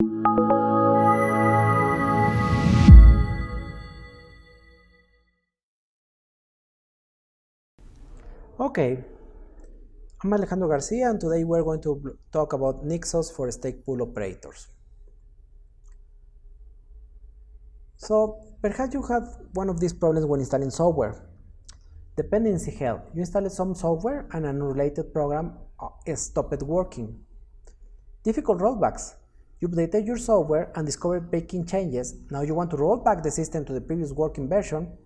Okay, I'm Alejandro Garcia, and today we're going to talk about Nixos for stakepool operators. So perhaps you have one of these problems when installing software. Dependency hell. You installed some software and an unrelated program stopped working. Difficult rollbacks. You updated your software and discovered breaking changes. Now you want to roll back the system to the previous working version,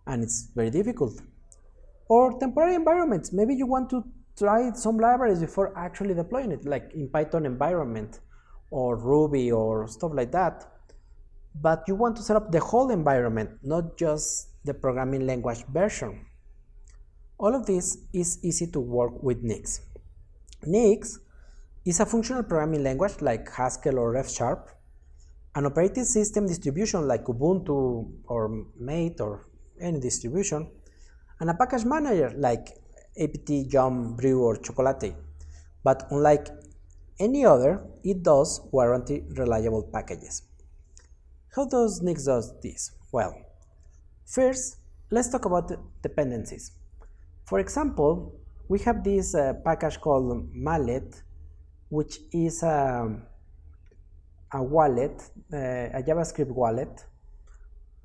and it's very difficult. Or temporary environments. Maybe you want to try some libraries before actually deploying it, like in Python environment or Ruby or stuff like that. But you want to set up the whole environment, not just the programming language version. All of this is easy to work with Nix. Nix is a functional programming language like Haskell or F#, an operating system distribution like Ubuntu or Mate or any distribution, and a package manager like apt, Yum, Brew, or Chocolate. But unlike any other, it does warranty reliable packages. How does Nix do this? Well, first, let's talk about dependencies. For example, we have this package called Mallet, which is a wallet, a JavaScript wallet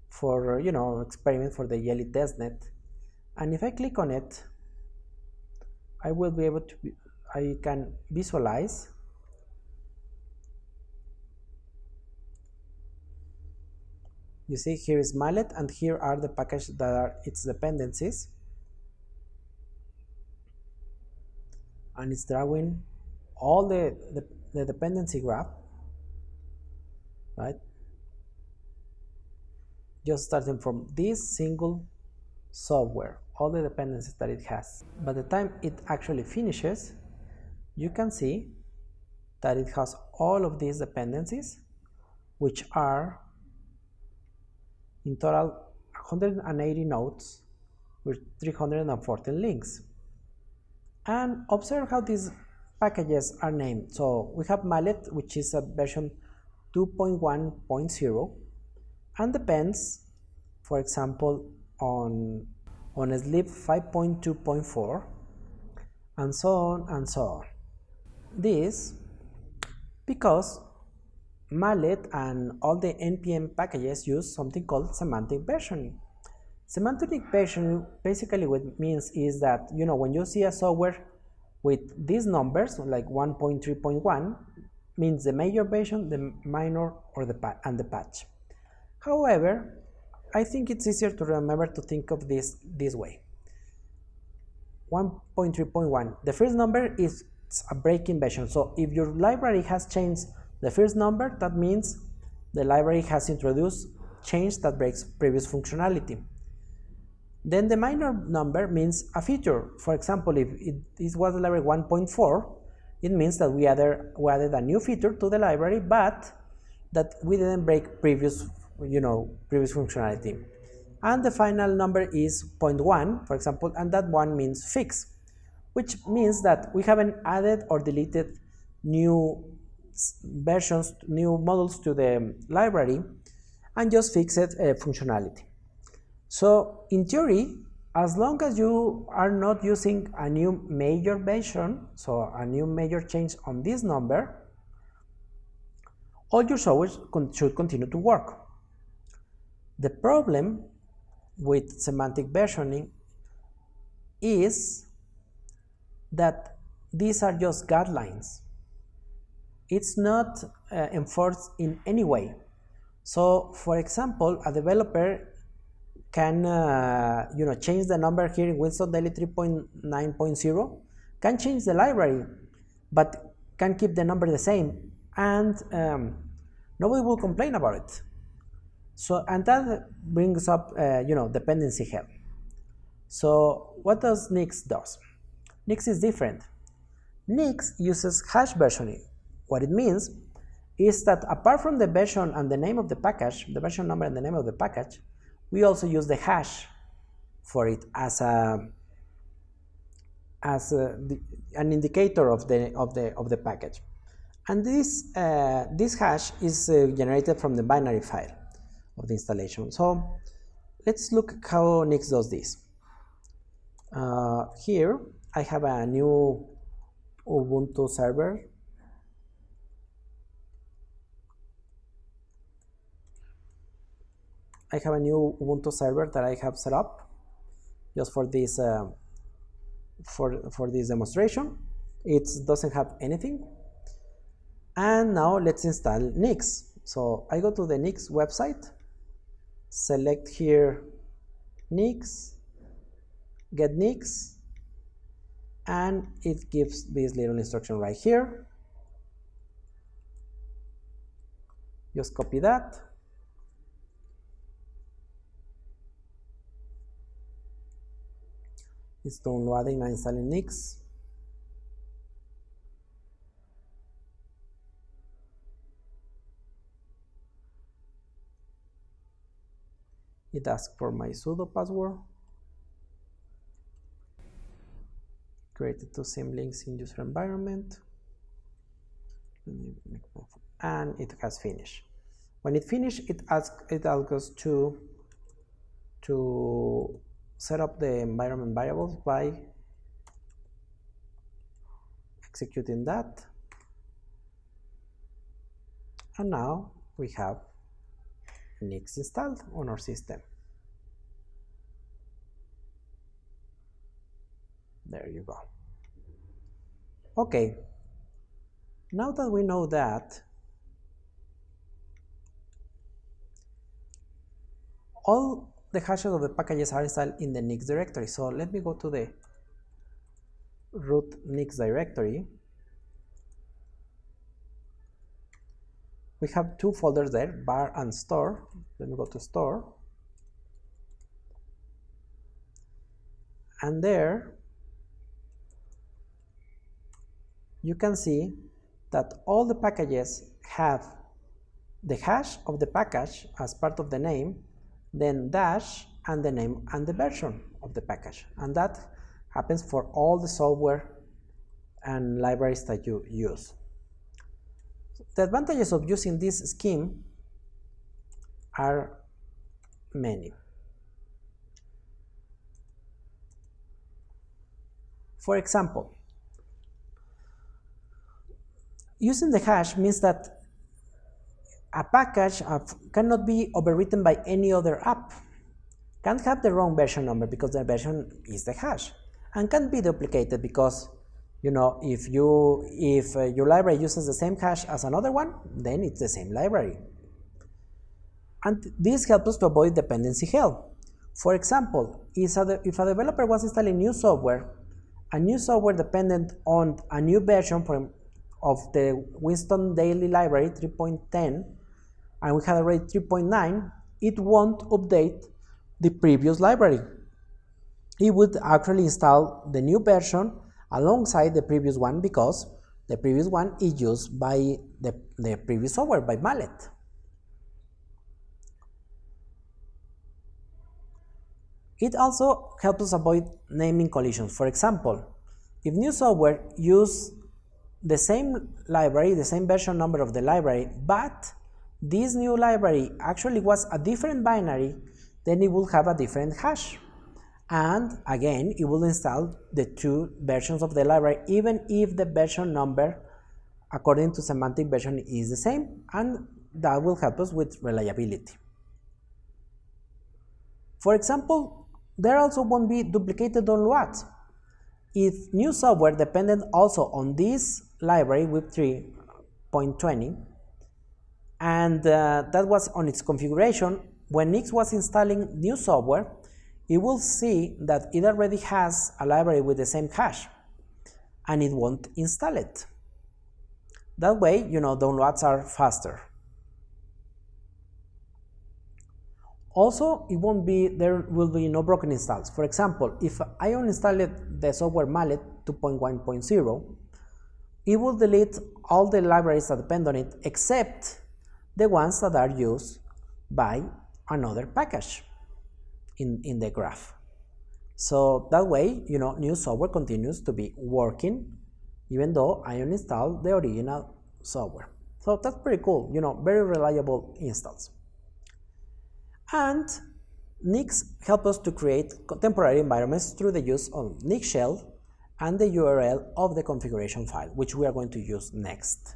for experiment for the Shelley testnet. And if I click on it, I will be able to I can visualize you see here is Mallet, and here are the packages that are its dependencies, and it's drawing all the dependency graph, right? Just starting from this single software, all the dependencies that it has. By the time it actually finishes, you can see that it has all of these dependencies, which are in total 180 nodes with 314 links. And observe how these packages are named. So we have Mallet, which is a version 2.1.0 and depends, for example, on Sleep 5.2.4 and so on and so on. This because Mallet and all the npm packages use something called semantic versioning. Semantic versioning basically what it means is that when you see a software with these numbers like 1.3.1 means the major version, the minor, or the patch. However, I think it's easier to remember to think of this way. 1.3.1, the first number is a breaking version. So if your library has changed the first number, that means the library has introduced change that breaks previous functionality. Then the minor number means a feature. For example, if this was the library 1.4, it means that we added a new feature to the library, but that we didn't break previous functionality. And the final number is 0.1, for example, and that one means fix, which means that we haven't added or deleted new versions, new models to the library, and just fixed functionality. So in theory, as long as you are not using a new major version, so a new major change on this number, all your software should continue to work. The problem with semantic versioning is that these are just guidelines. It's not enforced in any way. So, for example, a developer can change the number here in Windows Daily 3.9.0, can change the library, but can keep the number the same, and nobody will complain about it. So, and that brings up dependency hell. So what does Nix does? Nix is different. Nix uses hash versioning. What it means is that apart from the version and the name of the package, the version number and the name of the package, we also use the hash for it as an indicator of the package. And this hash is generated from the binary file of the installation. So let's look how Nix does this. Here I have a new Ubuntu server. I have a new Ubuntu server that I have set up just for this for this demonstration. It doesn't have anything. And now let's install Nix. So I go to the Nix website, select here Nix, get Nix, and it gives this little instruction right here. Just copy that. It's downloading and installing Nix. It asks for my sudo password. Created two symlinks in user environment. And it has finished. When it finished, it asks us to set up the environment variables by executing that. And now we have Nix installed on our system. There you go. Okay, now that we know that, all the hashes of the packages are installed in the Nix directory. So let me go to the root Nix directory. We have two folders there, bar and store. Let me go to store. And there you can see that all the packages have the hash of the package as part of the name, then dash and the name and the version of the package. And that happens for all the software and libraries that you use. The advantages of using this scheme are many. For example, using the hash means that a package cannot be overwritten by any other app, can't have the wrong version number because the version is the hash, and can't be duplicated because, you know, if your library uses the same hash as another one, then it's the same library. And this helps us to avoid dependency hell. For example, if a developer was installing new software, a new software dependent on a new version of the Winston Daily Library 3.10, and we had already 3.9, it won't update the previous library. It would actually install the new version alongside the previous one because the previous one is used by the previous software, by Mallet. It also helps us avoid naming collisions. For example, if new software use the same library, the same version number of the library, but this new library actually was a different binary, then it will have a different hash. And again, it will install the two versions of the library, even if the version number according to semantic version is the same, and that will help us with reliability. For example, there also won't be duplicated downloads. If new software depended also on this library with 3.20, and that was on its configuration, when Nix was installing new software, it will see that it already has a library with the same hash, and it won't install it. That way, you know, downloads are faster. Also, there will be no broken installs. For example, if I uninstalled the software Mallet 2.1.0, it will delete all the libraries that depend on it except the ones that are used by another package in the graph. So that way, you know, new software continues to be working even though I uninstalled the original software. So that's pretty cool, you know, very reliable installs. And Nix helps us to create temporary environments through the use of Nix shell and the URL of the configuration file, which we are going to use next.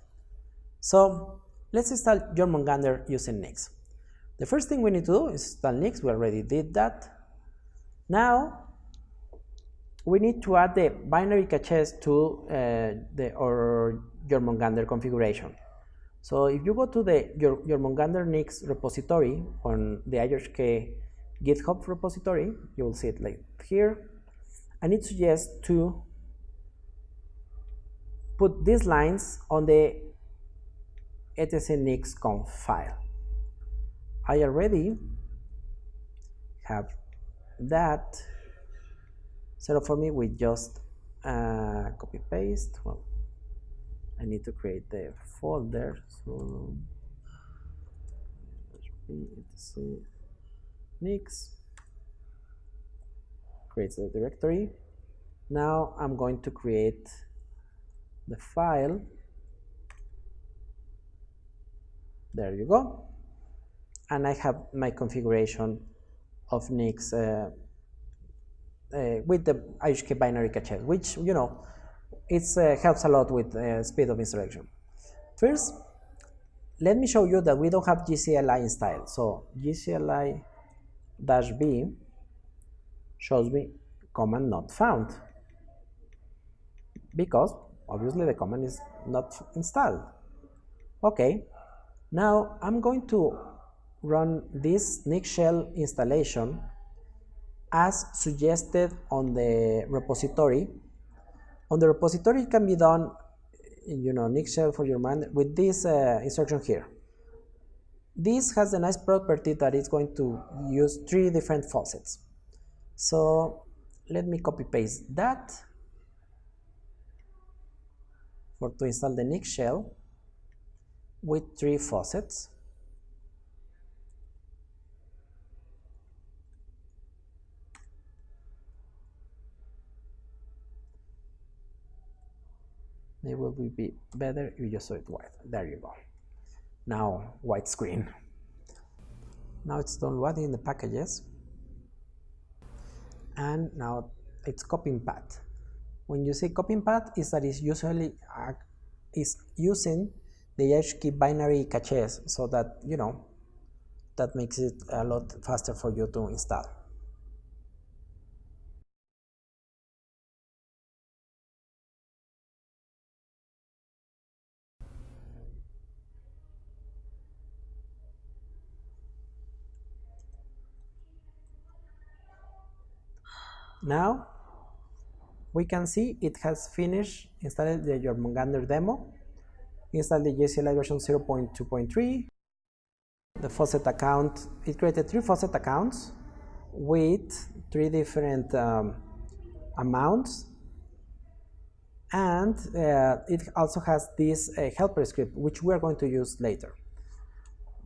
So let's install Jormungandr using Nix. The first thing we need to do is install Nix. We already did that. Now we need to add the binary caches to our Jormungandr configuration. So if you go to the Jormungandr Nix repository on the IRK GitHub repository, you will see it like here. And it suggests to put these lines on the etc nix conf file. I already have that set up for me with just copy paste. Well, I need to create the folder, so etc nix creates the directory. Now I'm going to create the file. There you go. And I have my configuration of Nix with the IHK binary cache, which, you know, it helps a lot with speed of installation. First, let me show you that we don't have gcli installed. So gcli-b shows me command not found, because obviously the command is not installed. Okay, now I'm going to run this Nix shell installation as suggested on the repository. On the repository, it can be done, you know, Nix shell for your man with this instruction here. This has the nice property that it's going to use 3 different faucets. So let me copy paste that to install the Nix shell with 3 faucets. It will be better if you just saw it white. There you go. Now white screen. Now it's downloading the packages, and now it's copying path. When you say copying path, is that it's usually is using the HK binary caches, so that, you know, that makes it a lot faster for you to install. Now we can see it has finished installing the Jormungandr demo, installed the GCLI version 0.2.3, the faucet account. It created 3 faucet accounts with 3 different amounts, and it also has this helper script, which we are going to use later.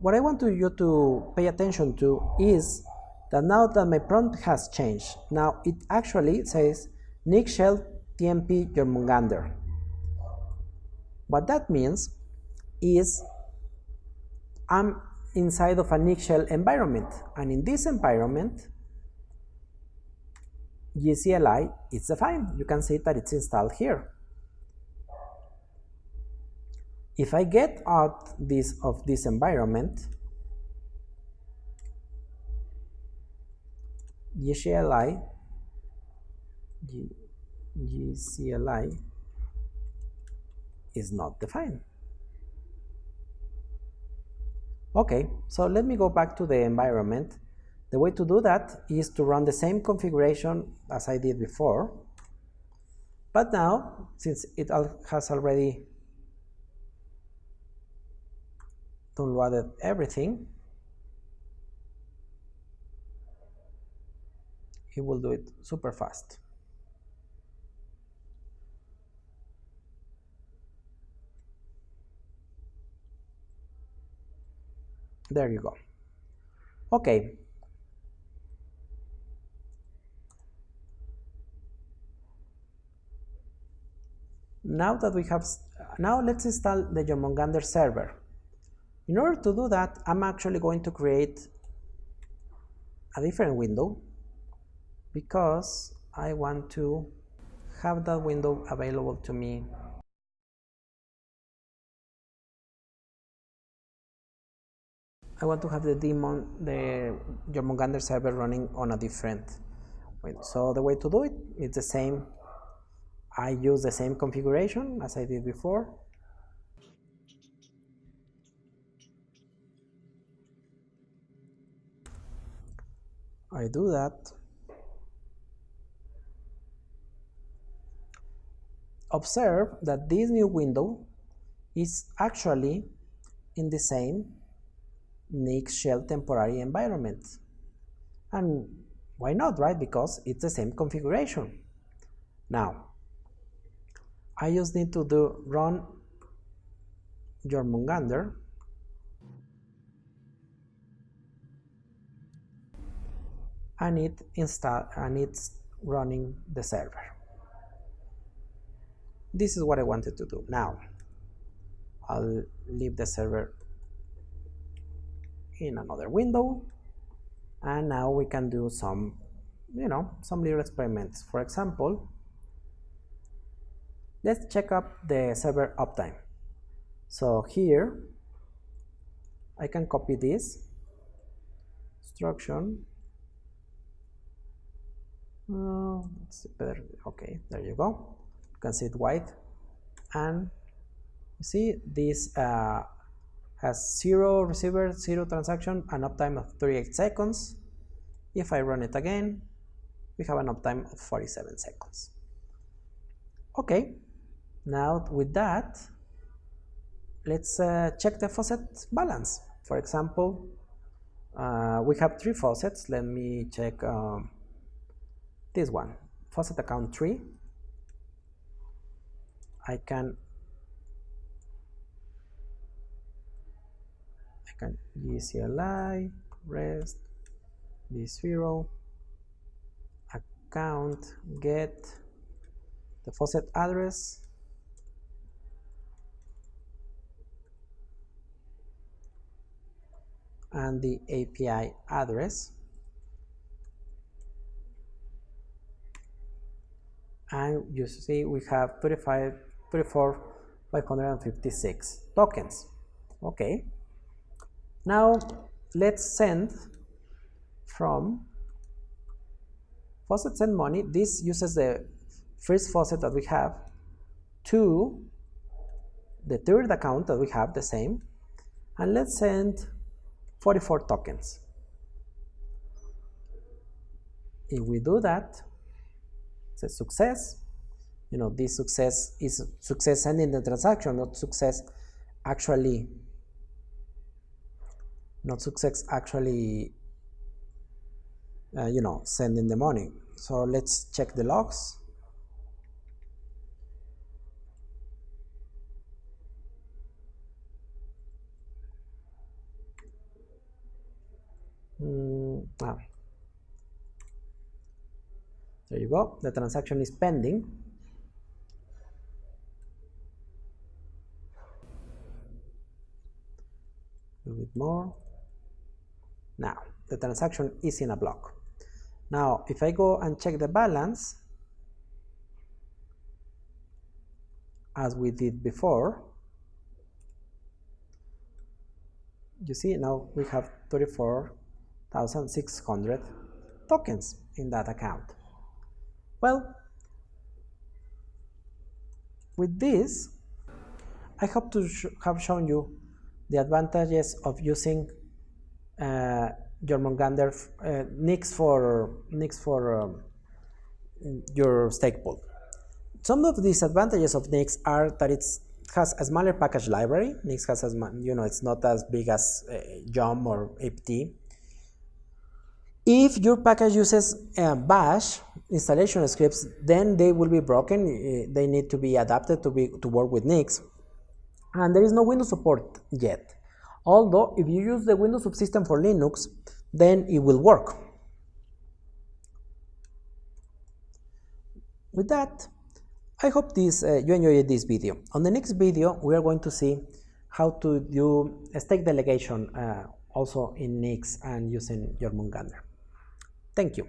What I want you to pay attention to is that now that my prompt has changed, now it actually says Nix shell tmp Jormungandr. What that means is I'm inside of a Nix shell environment, and in this environment gcli is defined. You can see that it's installed here. If I get out of this environment, gcli is not defined. Okay, so let me go back to the environment. The way to do that is to run the same configuration as I did before, but now, since it has already downloaded everything, it will do it super fast. There you go. Okay. Now let's install the Jormungandr server. In order to do that, I'm actually going to create a different window because I want to have that window available to me. I want to have the Jormungandr server running on a different window. So the way to do it is the same. I use the same configuration as I did before. I do that. Observe that this new window is actually in the same Nix shell temporary environment. And why not, right? Because it's the same configuration. Now, I just need to run Jormungandr and it's running the server. This is what I wanted to do. Now, I'll leave the server in another window, and now we can do some little experiments. For example, let's check up the server uptime. So here I can copy this instruction. It's better. Okay, there you go. You can see it white, and you see this has 0 receiver, 0 transaction, an uptime of 38 seconds. If I run it again, we have an uptime of 47 seconds. Okay, now with that, let's check the faucet balance. For example, we have 3 faucets. Let me check this one, faucet account 3. I can GCLI, rest, B0, account, get the faucet address, and the API address, and you see we have 34,556 tokens. Okay, now let's send from faucet send money. This uses the first faucet that we have to the third account that we have, the same, and let's send 44 tokens. If we do that, it's a success. This success is success sending the transaction, not success actually sending the money. So let's check the logs. There you go. The transaction is pending. A little bit more. Now the transaction is in a block. Now if I go and check the balance as we did before, you see now we have 34,600 tokens in that account. Well, with this, I hope to have shown you the advantages of using Jormungandr Nix for your stakepool. Some of the disadvantages of Nix are that it has a smaller package library. Nix has it's not as big as Jom or apt. If your package uses bash installation scripts, then they will be broken. They need to be adapted to work with Nix, and there is no Windows support yet. Although if you use the Windows subsystem for Linux, then it will work. With that, I hope you enjoyed this video. On the next video, we are going to see how to do a stake delegation also in Nix and using Jormungandr. Thank you.